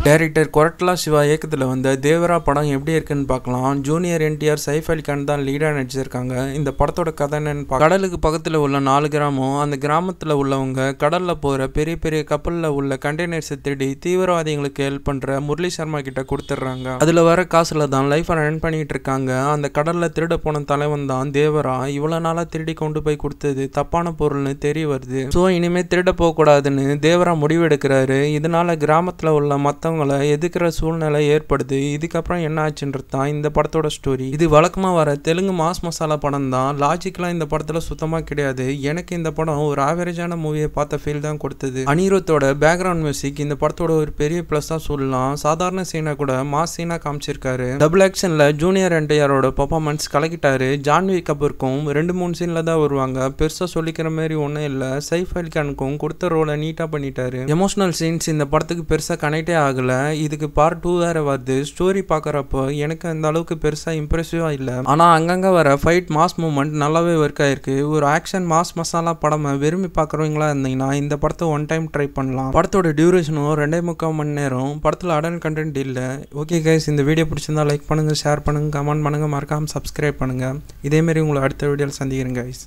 Director கொரட்லா Siva இயக்கத்தில் வந்த தேவரா படம் எப்படி இருக்குன்னு பார்க்கலாம். ஜூனியர் என்டிஆர், சைஃப் அலி கான் தான் லீடாக நடிச்சிருக்காங்க. இந்த படத்தோட கதை என்னன்னு கடலுக்கு பக்கத்தில் உள்ள 4 கிராமம், அந்த கிராமத்தில் உள்ளவங்க கடலில் போகிற பெரிய பெரிய கப்பலில் உள்ள கண்டெய்னர்ஸை தேடி தீவிரவாதிகளுக்கு ஹெல்ப் பண்ணுற முரளி சர்மா கிட்ட கொடுத்துட்றாங்க. அதில் வர காசில் தான் லைஃப்பை ரன் பண்ணிட்டு இருக்காங்க. அந்த கடலில் திருட போன தலைவன் தான் தேவரா. இவ்வளோ நாளாக திருடி கொண்டு போய் கொடுத்தது தப்பான பொருள்னு தெரிய வருது. ஸோ இனிமேல் திருட போகக்கூடாதுன்னு தேவரா முடிவெடுக்கிறாரு. இதனால கிராமத்தில் உள்ள மற்றவங்களை எதுக்கிற சூழ்நிலை ஏற்படுது. இதுக்கப்புறம் என்ன ஆச்சுன்றது தான் இந்த படத்தோட ஸ்டோரி. இது வழக்கமாக வர தெலுங்கு மாஸ் மசாலா படம் தான். லாஜிக்லாம் இந்த படத்தில் சுத்தமாக கிடையாது. எனக்கு இந்த படம் ஒரு ஆவரேஜான மூவியை பார்த்த ஃபீல் தான் கொடுத்தது. அனிருத்தோட பேக்ரவுண்ட் மியூசிக் இந்த படத்தோட ஒரு பெரிய ப்ளஸ் தான் சொல்லலாம். சாதாரண சீனை கூட மாஸ் சீனா காமிச்சிருக்காரு. டபுள் ஆக்ஷனில் ஜூனியர் என்டிஆரோட பர்ஃபார்மன்ஸ் கலக்கிட்டாரு. ஜான்வி கபூருக்கும் 2-3 சீனில் தான் வருவாங்க. பெருசாக சொல்லிக்கிற மாதிரி ஒன்றும் இல்லை. சைஃப் அலி கானுக்கும் கொடுத்த ரோலை நீட்டாக பண்ணிட்டாரு. எமோஷனல் சீன்ஸ் இந்த படத்துக்கு பெருசாக கனெக்டே ஆகல. இதுக்கு பார்ட் 2 வேற வருது. ஸ்டோரி பார்க்குறப்போ எனக்கு அந்த அளவுக்கு பெருசாக இம்ப்ரெசிவாக இல்லை. ஆனால் அங்கங்கே வர ஃபைட் மாஸ் மூமெண்ட் நல்லாவே ஒர்க் ஆயிருக்கு. ஒரு ஆக்ஷன் மாஸ் மசாலா படமை விரும்பி பார்க்குறவங்களா இருந்தீங்கன்னா இந்த படத்தை ஒன் டைம் ட்ரை பண்ணலாம். படத்தோட டியூரேஷனும் 2.25 மணி நேரம். படத்தில் அடல் கண்டென்ட் இல்லை. ஓகே கைஸ், இந்த வீடியோ பிடிச்சிருந்தா லைக் பண்ணுங்கள், ஷேர் பண்ணுங்கள், கமெண்ட் பண்ணுங்கள், மறக்காமல் சப்ஸ்கிரைப் பண்ணுங்கள். இதேமாரி உங்களை அடுத்த வீடியோவில் சந்திக்கிறேன் கைஸ்.